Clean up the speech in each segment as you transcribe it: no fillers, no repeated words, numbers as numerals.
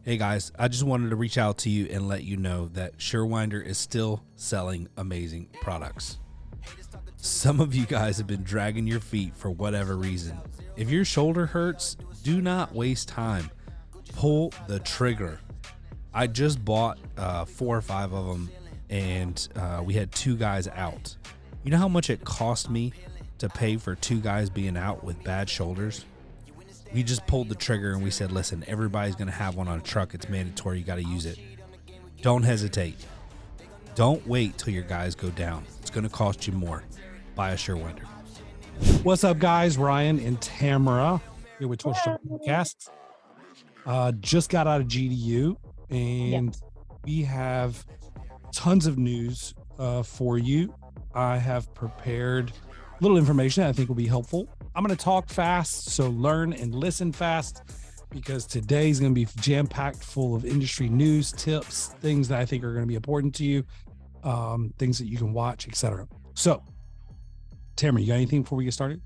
Hey guys, I just wanted to reach out to you and let you know that Surewinder is still selling amazing products. Some of you guys have been dragging your feet for whatever reason. If your shoulder hurts, do not waste time. Pull the trigger. I just bought 4 or 5 of them, and we had 2 guys out. You know how much it cost me to pay for 2 guys being out with bad shoulders? We just pulled the trigger and we said, listen, everybody's going to have one on a truck. It's mandatory. You got to use it. Don't hesitate. Don't wait till your guys go down. It's going to cost you more. Buy a Surewinder. What's up, guys? Ryan and Tamara here with Torsion Podcast. Just got out of GDU, and we have tons of news for you. I have prepared a little information that I think will be helpful. I'm going to talk fast, so learn and listen fast, because today's going to be jam-packed full of industry news, tips, things that I think are going to be important to you, things that you can watch, etc. So, Tamara, you got anything before we get started?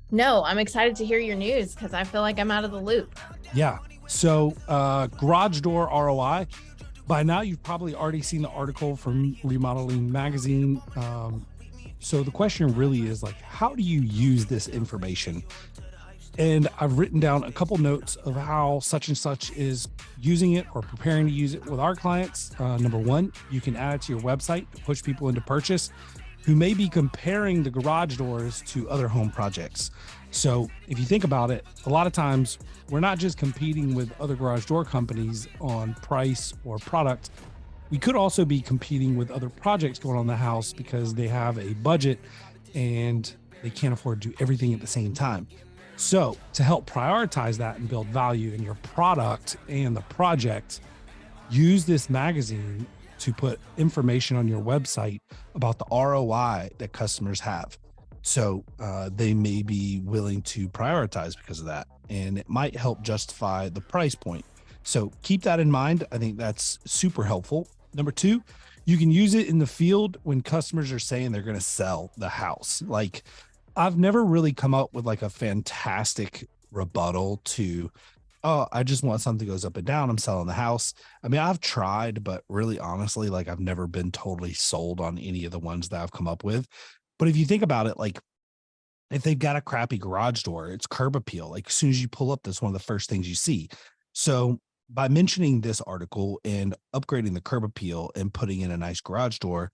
No, I'm excited to hear your news because I feel like I'm out of the loop. Yeah. So, garage door ROI. By now, you've probably already seen the article from Remodeling Magazine. So the question really is, like, how do you use this information? And I've written down a couple notes of how such and such is using it or preparing to use it with our clients. Number one, you can add it to your website to push people into purchase who may be comparing the garage doors to other home projects. So if you think about it, a lot of times we're not just competing with other garage door companies on price or product. We could also be competing with other projects going on in the house because they have a budget and they can't afford to do everything at the same time. So to help prioritize that and build value in your product and the project, use this magazine to put information on your website about the ROI that customers have. So they may be willing to prioritize because of that, and it might help justify the price point. So keep that in mind. I think that's super helpful. Number two, you can use it in the field when customers are saying they're going to sell the house. Like, I've never really come up with like a fantastic rebuttal to, oh, I just want something that goes up and down. I'm selling the house. I mean, I've tried, but really honestly, like, I've never been totally sold on any of the ones that I've come up with. But if you think about it, like, if they've got a crappy garage door, it's curb appeal. Like, as soon as you pull up, that's one of the first things you see. So by mentioning this article and upgrading the curb appeal and putting in a nice garage door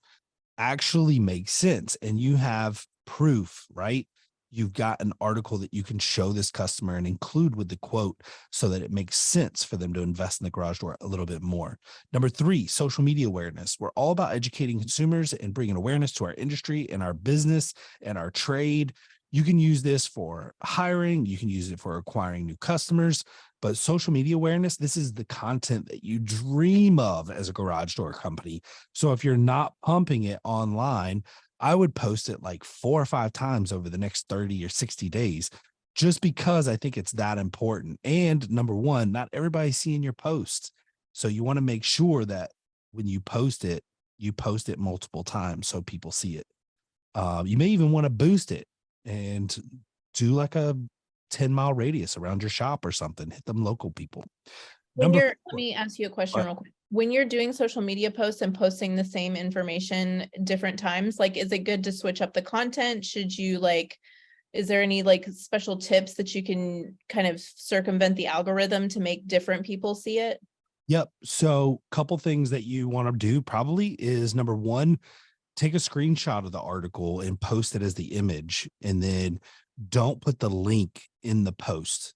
actually makes sense. And you have proof, right? You've got an article that you can show this customer and include with the quote so that it makes sense for them to invest in the garage door a little bit more. Number three, social media awareness. We're all about educating consumers and bringing awareness to our industry and our business and our trade. You can use this for hiring. You can use it for acquiring new customers. But social media awareness, this is the content that you dream of as a garage door company. So if you're not pumping it online, I would post it like 4 or 5 times over the next 30 or 60 days, just because I think it's that important. And number one, not everybody's seeing your posts. So you want to make sure that when you post it multiple times so people see it. You may even want to boost it and do like a 10-mile radius around your shop or something. Hit them local people. Let me ask you a question real quick. When you're doing social media posts and posting the same information different times, like, is it good to switch up the content? Should you, like, is there any like special tips that you can kind of circumvent the algorithm to make different people see it? Yep. So a couple things that you want to do probably is, number one, take a screenshot of the article and post it as the image, and then don't put the link in the post.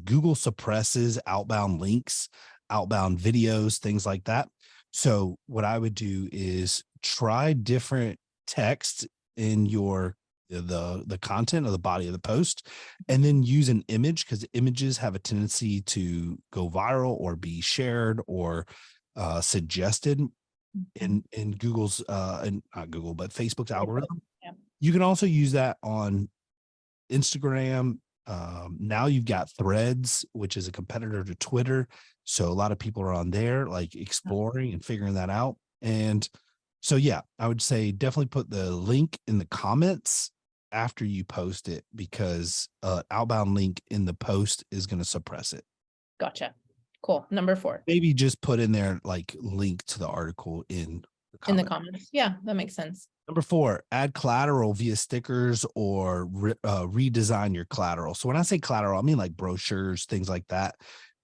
Google suppresses outbound links, outbound videos, things like that. So what I would do is try different text in the content of the body of the post, and then use an image, because images have a tendency to go viral or be shared or suggested in Google's and not Google, but Facebook's algorithm. Yeah. You can also use that on Instagram. Now you've got Threads, which is a competitor to Twitter. So a lot of people are on there, like, exploring and figuring that out. And so, yeah, I would say definitely put the link in the comments after you post it, because outbound link in the post is going to suppress it. Gotcha. Cool. Number 4. Maybe just put in there like link to the article in the In the comment. comments. Yeah, that makes sense. Number 4, add collateral via stickers or redesign your collateral. So when I say collateral, I mean like brochures, things like that.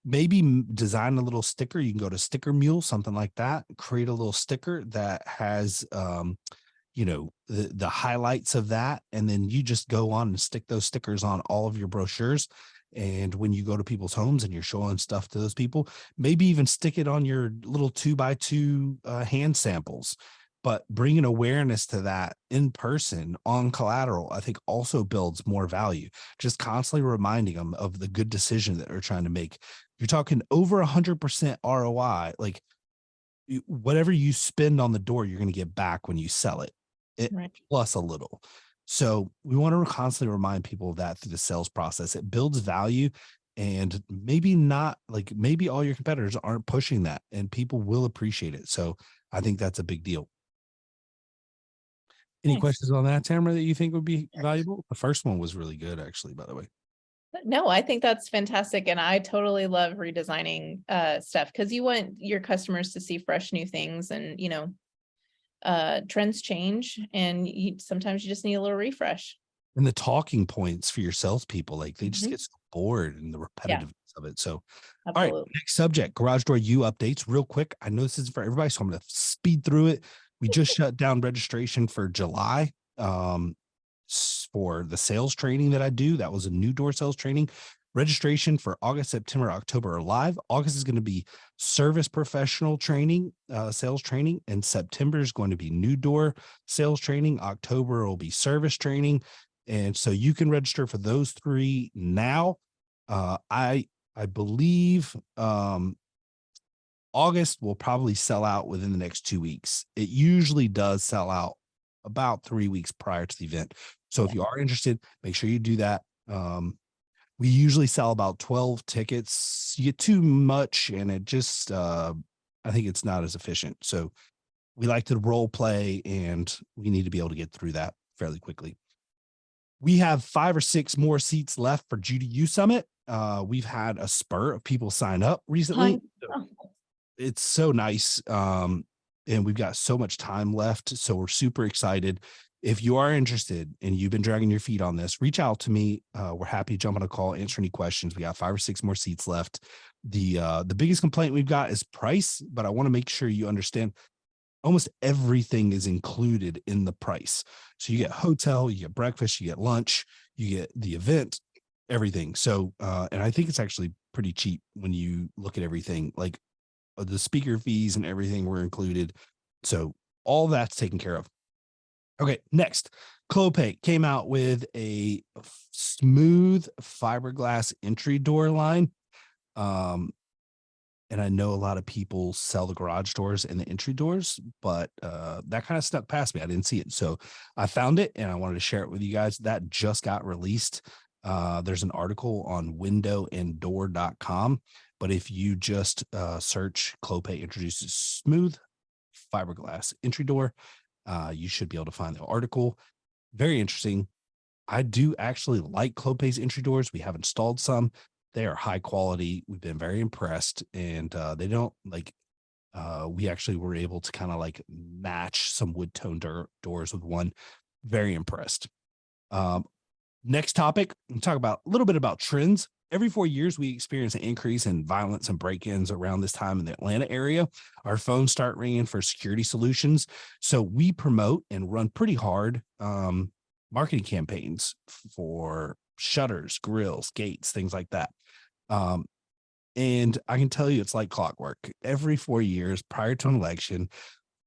Maybe design a little sticker. You can go to Sticker Mule, something like that. Create a little sticker that has, you know, the highlights of that. And then you just go on and stick those stickers on all of your brochures. And when you go to people's homes and you're showing stuff to those people, maybe even stick it on your little 2x2 hand samples. But bringing awareness to that in person on collateral, I think also builds more value. Just constantly reminding them of the good decision that they're trying to make. You're talking over 100% ROI. Like whatever you spend on the door, you're going to get back when you sell it, Right. plus a little. So we want to constantly remind people of that through the sales process. It builds value, and maybe not like maybe all your competitors aren't pushing that, and people will appreciate it. So I think that's a big deal. Any Nice. questions on that, Tamara, that you think would be valuable? The first one was really good, actually, by the way. No, I think that's fantastic. And I totally love redesigning stuff, because you want your customers to see fresh new things, and, you know, trends change, and sometimes you just need a little refresh. And the talking points for your salespeople, like they just Mhm. get so bored and the repetitiveness of it. So, all right, Absolutely. next subject, garage door U updates. Real quick, I know this is for everybody, so I'm going to speed through it. We just shut down registration for July for the sales training that I do. That was a new door sales training. Registration for August, September, October are live. August is going to be service professional training, sales training, and September is going to be new door sales training. October will be service training. And so you can register for those 3 now. I believe August will probably sell out within the next 2 weeks. It usually does sell out about 3 weeks prior to the event. So if you are interested, make sure you do that. We usually sell about 12 tickets. You get too much and it just, I think it's not as efficient. So we like to role play, and we need to be able to get through that fairly quickly. We have 5 or 6 more seats left for GDU Summit. We've had a spur of people sign up recently. It's so nice. And we've got so much time left. So we're super excited. If you are interested and you've been dragging your feet on this, reach out to me. We're happy to jump on a call, answer any questions. We got 5 or 6 more seats left. The biggest complaint we've got is price, but I want to make sure you understand almost everything is included in the price. So you get hotel, you get breakfast, you get lunch, you get the event, everything. So, and I think it's actually pretty cheap when you look at everything, like the speaker fees and everything were included. So all that's taken care of. Okay, next, Clopay came out with a smooth fiberglass entry door line. And I know a lot of people sell the garage doors and the entry doors, but that kind of snuck past me. I didn't see it. So I found it and I wanted to share it with you guys. That just got released. There's an article on windowanddoor.com, but if you just search Clopay introduces smooth fiberglass entry door, you should be able to find the article. Very interesting. I do actually like Clopay's entry doors. We have installed some. They are high quality. We've been very impressed, and they don't like, we actually were able to kind of like match some wood tone doors with one. Very impressed. Next topic, we'll talk about a little bit about trends. Every 4 years, we experience an increase in violence and break-ins around this time in the Atlanta area. Our phones start ringing for security solutions. So we promote and run pretty hard marketing campaigns for shutters, grills, gates, things like that. And I can tell you it's like clockwork. Every 4 years prior to an election,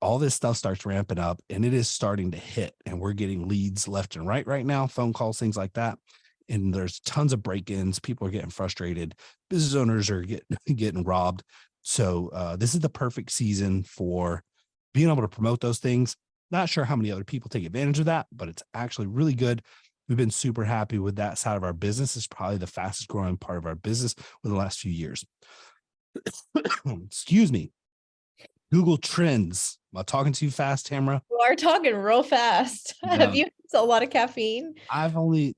all this stuff starts ramping up, and it is starting to hit, and we're getting leads left and right now, phone calls, things like that. And there's tons of break-ins. People are getting frustrated. Business owners are getting robbed. So this is the perfect season for being able to promote those things. Not sure how many other people take advantage of that, but it's actually really good. We've been super happy with that side of our business. It's probably the fastest growing part of our business in the last few years. Excuse me. Google Trends. Am I talking too fast, Tamara? You are talking real fast. Have No. you had a lot of caffeine?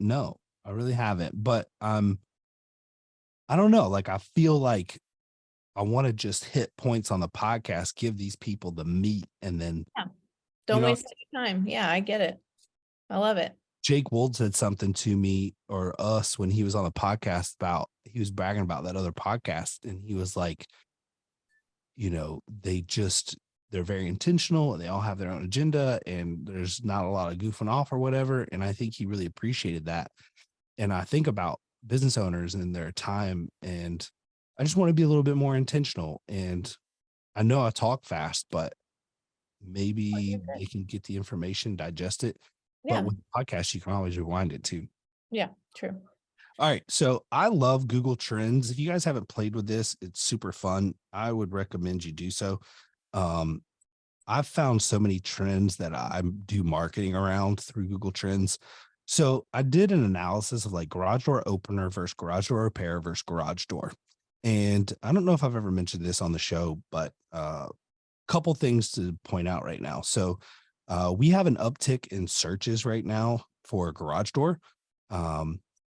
No, I really haven't. But I don't know. Like, I feel like I want to just hit points on the podcast, give these people the meat, and then Don't know, waste any time. Yeah, I get it. I love it. Jake Wold said something to me or us when he was on the podcast about, he was bragging about that other podcast, and he was like, you know, they're very intentional and they all have their own agenda and there's not a lot of goofing off or whatever. And I think he really appreciated that. And I think about business owners and their time, and I just want to be a little bit more intentional. And I know I talk fast, but maybe they can get the information, digest it. Yeah. But with the podcast, you can always rewind it too. Yeah, true. All right. So I love Google Trends. If you guys haven't played with this, it's super fun. I would recommend you do so. I've found so many trends that I do marketing around through Google Trends. So I did an analysis of like garage door opener versus garage door repair versus garage door. And I don't know if I've ever mentioned this on the show, but couple things to point out right now. So we have an uptick in searches right now for garage door.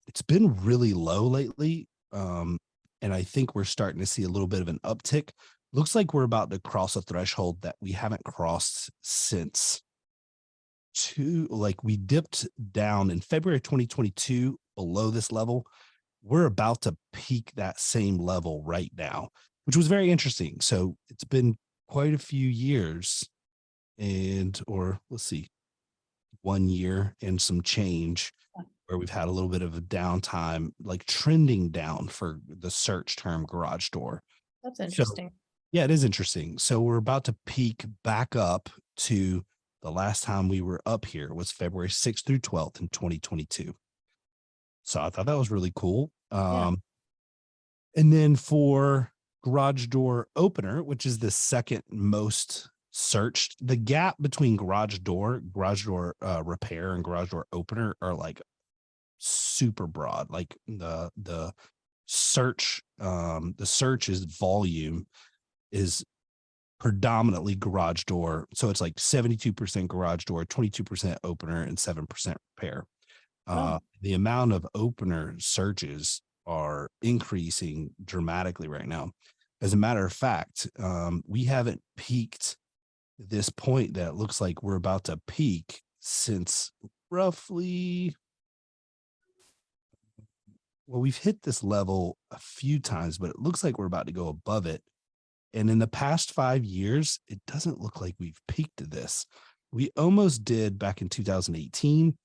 It's been really low lately. And I think we're starting to see a little bit of an uptick. Looks like we're about to cross a threshold that we haven't crossed since we dipped down in February 2022 below this level. We're about to peak that same level right now, which was very interesting. So it's been quite a few years or let's see, 1 year and some change where we've had a little bit of a downtime, like trending down for the search term garage door. That's interesting. So, yeah, it is interesting. So we're about to peak back up to the last time we were up here was February 6th through 12th in 2022. So I thought that was really cool. And then for garage door opener, which is the second most searched, the gap between garage door repair and garage door opener are like super broad. Like the search is volume is predominantly garage door. So it's like 72% garage door, 22% opener, and 7% repair. The amount of opener searches are increasing dramatically right now. As a matter of fact, we haven't peaked this point that looks like we're about to peak since roughly, well, we've hit this level a few times, but it looks like we're about to go above it. And in the past 5 years, it doesn't look like we've peaked to this. We almost did back in 2018,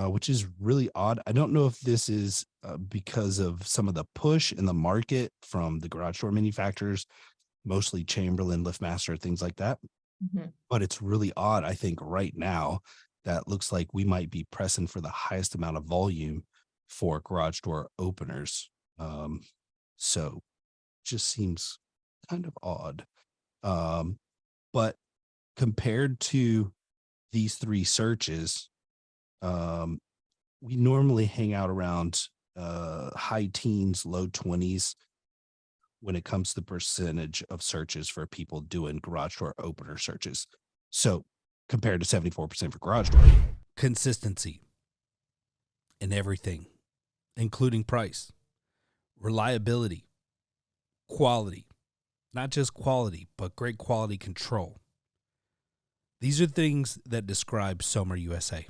which is really odd. I don't know if this is because of some of the push in the market from the garage door manufacturers, mostly Chamberlain, LiftMaster, things like that. Mm-hmm. But it's really odd, I think, right now that looks like we might be pressing for the highest amount of volume for garage door openers. So just seems kind of odd. But compared to these three searches, we normally hang out around high teens, low 20s when it comes to the percentage of searches for people doing garage door opener searches. So compared to 74% for garage door. Consistency in everything, including price, reliability, quality, not just quality, but great quality control. These are things that describe Somer USA.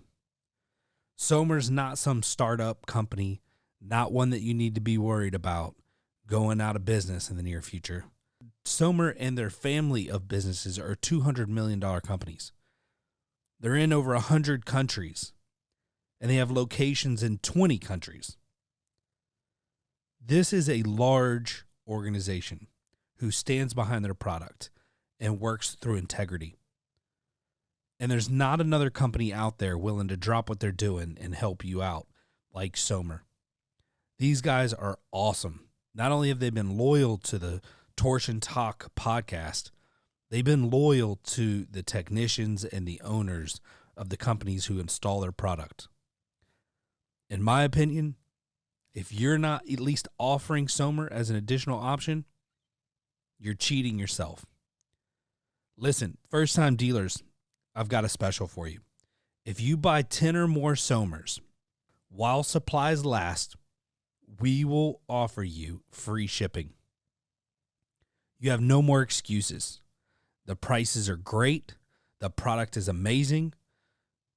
Somer's not some startup company, not one that you need to be worried about going out of business in the near future. Somer and their family of businesses are $200 million companies. They're in over 100 countries, and they have locations in 20 countries. This is a large organization who stands behind their product and works through integrity. And there's not another company out there willing to drop what they're doing and help you out like Somer. These guys are awesome. Not only have they been loyal to the Torsion Talk podcast, they've been loyal to the technicians and the owners of the companies who install their product. In my opinion, if you're not at least offering Somer as an additional option, you're cheating yourself. Listen, first time dealers, I've got a special for you. If you buy 10 or more Somers while supplies last, we will offer you free shipping. You have no more excuses. The prices are great. The product is amazing.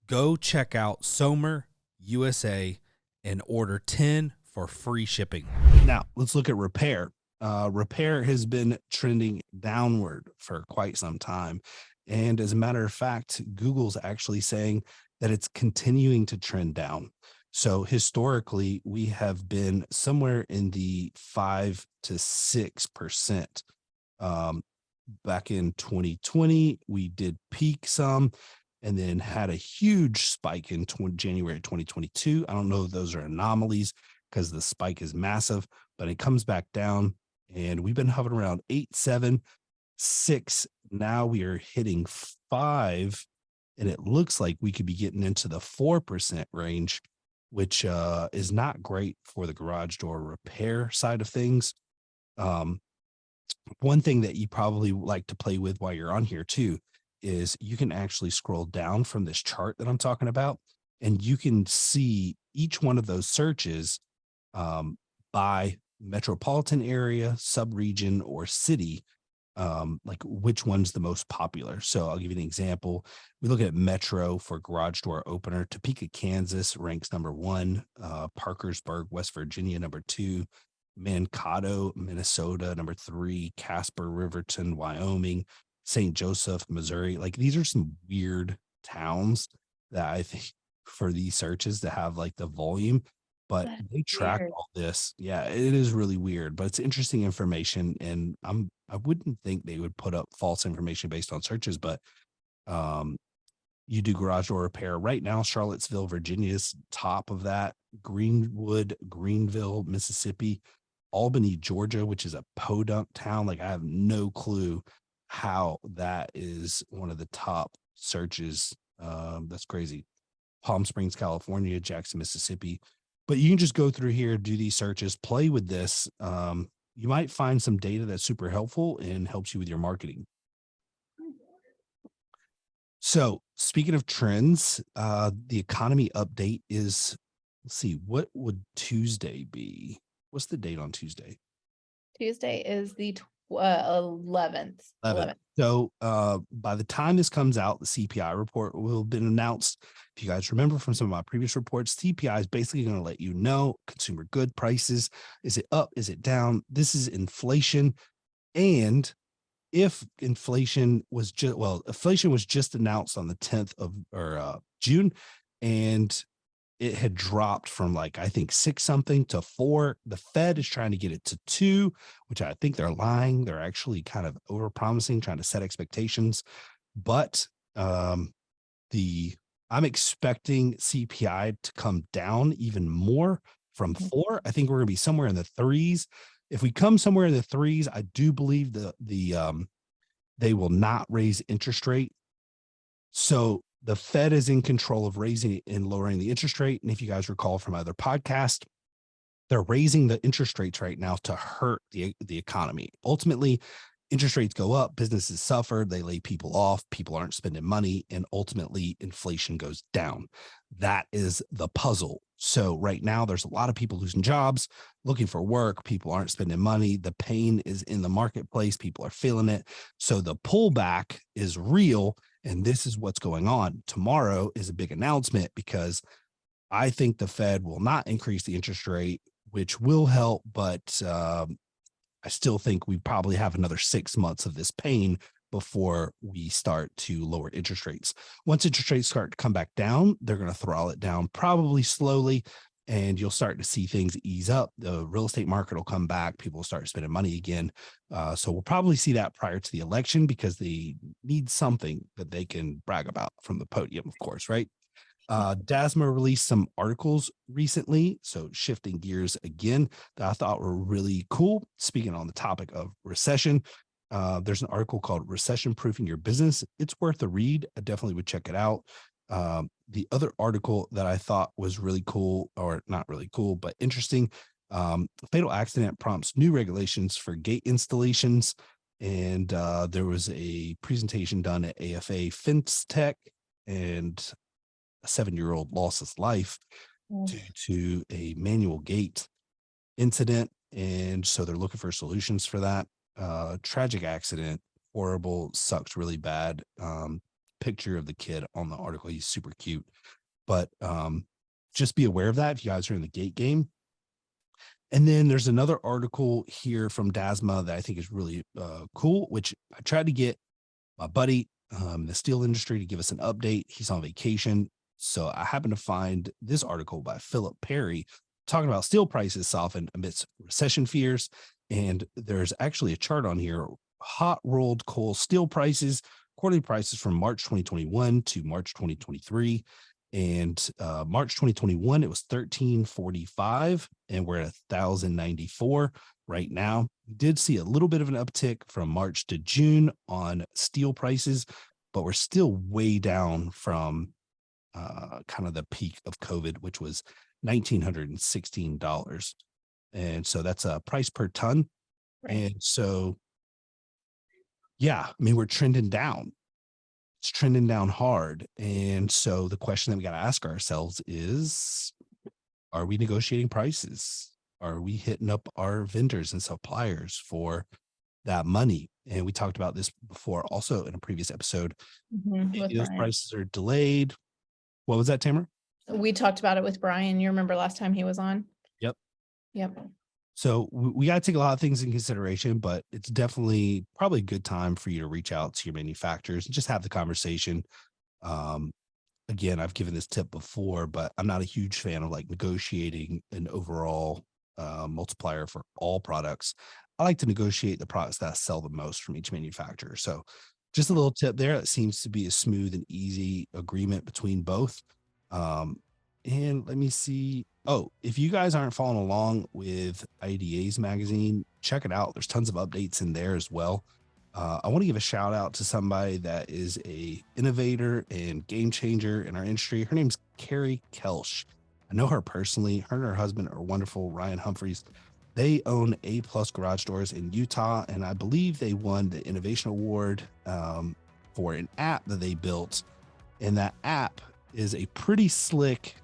Go check out Somer USA and order 10 for free shipping. Now, let's look at repair. Repair has been trending downward for quite some time. And as a matter of fact, Google's actually saying that it's continuing to trend down. So historically, we have been somewhere in the 5 to 6%. Back in 2020, we did peak some and then had a huge spike in January 2022. I don't know if those are anomalies because the spike is massive, but it comes back down and we've been hovering around 8, 7, 6. Now we are hitting 5, and it looks like we could be getting into the 4% range, which is not great for the garage door repair side of things. One thing that you probably like to play with while you're on here too is you can actually scroll down from this chart that I'm talking about, and you can see each one of those searches by metropolitan area, subregion, or city, like which one's the most popular. So I'll give you an example. We look at Metro for garage door opener. Topeka, Kansas ranks number 1. Parkersburg, West Virginia, number 2. Mankato, Minnesota, number 3. Casper, Riverton, Wyoming. St. Joseph, Missouri. Like, these are some weird towns that I think for these searches to have like the volume, but they track all this. Yeah, it is really weird, but it's interesting information. And I wouldn't think they would put up false information based on searches, but you do garage door repair right now. Charlottesville, Virginia is top of that. Greenwood, Greenville, Mississippi, Albany, Georgia, which is a podunk town. Like, I have no clue how that is one of the top searches. That's crazy. Palm Springs, California, Jackson, Mississippi. But you can just go through here, do these searches, play with this. You might find some data that's super helpful and helps you with your marketing. So speaking of trends, the economy update is, let's see, what would Tuesday be? What's the date on Tuesday? Tuesday is the 11th. 11th. So by the time this comes out, the CPI report will have been announced. If you guys remember from some of my previous reports, CPI is basically going to let you know consumer good prices. Is it up? Is it down? This is inflation. And if inflation was inflation was just announced on the 10th of June, and it had dropped from like, I think 6 something to 4. The Fed is trying to get it to 2, which I think they're lying. They're actually kind of over promising, trying to set expectations. But I'm expecting CPI to come down even more from 4. I think we're going to be somewhere in the 3s. If we come somewhere in the 3s, I do believe they will not raise interest rate. So the Fed is in control of raising and lowering the interest rate. And if you guys recall from other podcasts, they're raising the interest rates right now to hurt the economy. Ultimately, interest rates go up, businesses suffer, they lay people off, people aren't spending money, and ultimately inflation goes down. That is the puzzle. So right now, there's a lot of people losing jobs, looking for work. People aren't spending money. The pain is in the marketplace. People are feeling it. So the pullback is real. And this is what's going on. Tomorrow is a big announcement because I think the Fed will not increase the interest rate, which will help. But I still think we probably have another 6 months of this pain before we start to lower interest rates. Once interest rates start to come back down, they're going to throttle it down probably slowly, and you'll start to see things ease up. The real estate market will come back. People will start spending money again. So we'll probably see that prior to the election because they need something that they can brag about from the podium, of course, right? DASMA released some articles recently, so shifting gears again, that I thought were really cool. Speaking on the topic of recession, there's an article called Recession Proofing Your Business. It's worth a read. I definitely would check it out. The other article that I thought was really cool, or not really cool, but interesting, fatal accident prompts new regulations for gate installations. And there was a presentation done at AFA FinTech, and a 7-year-old lost his life due to a manual gate incident. And so they're looking for solutions for that. Tragic accident, horrible, sucks really bad. Picture of the kid on the article. He's super cute. But just be aware of that if you guys are in the gate game. And then there's another article here from DASMA that I think is really cool, which I tried to get my buddy in the steel industry to give us an update. He's on vacation. So I happened to find this article by Philip Perry talking about steel prices soften amidst recession fears. And there's actually a chart on here, hot rolled coal steel prices, quarterly prices from March 2021 to March 2023. And March 2021, it was 1345, and we're at 1094 right now. We did see a little bit of an uptick from March to June on steel prices, but we're still way down from kind of the peak of COVID, which was $1,916. And so that's a price per ton. Right. And so, yeah, I mean, we're trending down. It's trending down hard. And so the question that we got to ask ourselves is, are we negotiating prices? Are we hitting up our vendors and suppliers for that money? And we talked about this before also in a previous episode. Maybe those prices are delayed. What was that, Tamara? We talked about it with Brian. You remember last time he was on? Yep. So we got to take a lot of things in consideration, but it's definitely probably a good time for you to reach out to your manufacturers and just have the conversation. Again, I've given this tip before, but I'm not a huge fan of like negotiating an overall multiplier for all products. I like to negotiate the products that sell the most from each manufacturer. So just a little tip there. It seems to be a smooth and easy agreement between both. And let me see. Oh, if you guys aren't following along with IDA's magazine, check it out. There's tons of updates in there as well. I want to give a shout out to somebody that is a innovator and game changer in our industry. Her name's Carrie Kelsch. I know her personally. Her and her husband are wonderful, Ryan Humphreys. They own A+ garage doors in Utah, and I believe they won the Innovation Award for an app that they built. And that app is a pretty slick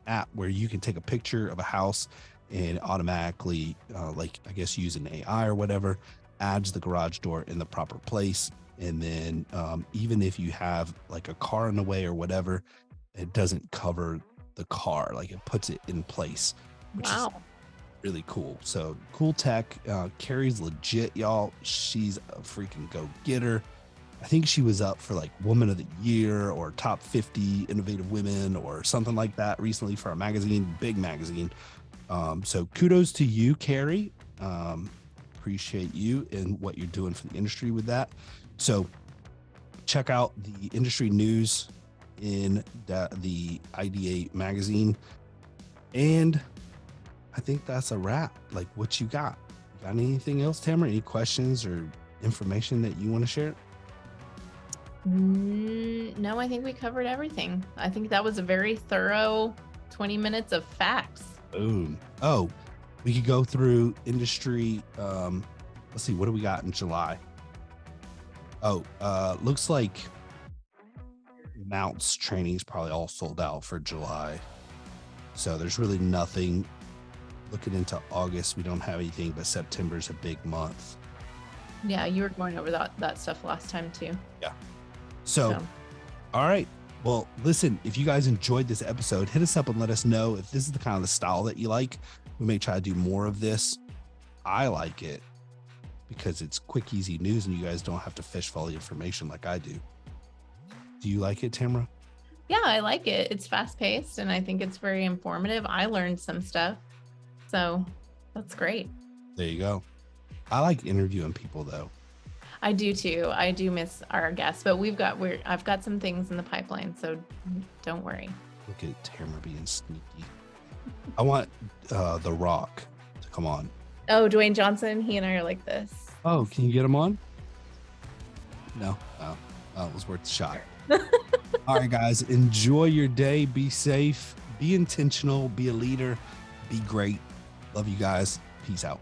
app where you can take a picture of a house and automatically, like I guess using AI or whatever, adds the garage door in the proper place. And then even if you have like a car in the way or whatever, it doesn't cover the car, like it puts it in place, which is really cool. So cool tech. Carrie's legit, y'all. She's a freaking go-getter. I think she was up for like Woman of the Year or top 50 innovative women or something like that recently for a magazine, big magazine. So kudos to you, Carrie. Appreciate you and what you're doing for the industry with that. So check out the industry news in the IDA magazine. And I think that's a wrap. Like, what you got? You got anything else, Tamara? Any questions or information that you want to share? No, I think we covered everything. I think that was a very thorough 20 minutes of facts. Boom. Oh, we could go through industry. Let's see, what do we got in July? Oh, looks like mounts training is probably all sold out for July. So there's really nothing. Looking into August, we don't have anything, but September's a big month. Yeah, you were going over that stuff last time too. Yeah. So, all right. Well, listen, if you guys enjoyed this episode, hit us up and let us know if this is the kind of the style that you like. We may try to do more of this. I like it because it's quick, easy news and you guys don't have to fish for all the information like I do. Do you like it, Tamara? Yeah, I like it. It's fast paced and I think it's very informative. I learned some stuff. So that's great. There you go. I like interviewing people though. I do too. I do miss our guests, but I've got some things in the pipeline, so don't worry. Look at Tamara being sneaky. I want The Rock to come on. Oh, Dwayne Johnson. He and I are like this. Oh, can you get him on? No. Oh, it was worth a shot. All right, guys. Enjoy your day. Be safe. Be intentional. Be a leader. Be great. Love you guys. Peace out.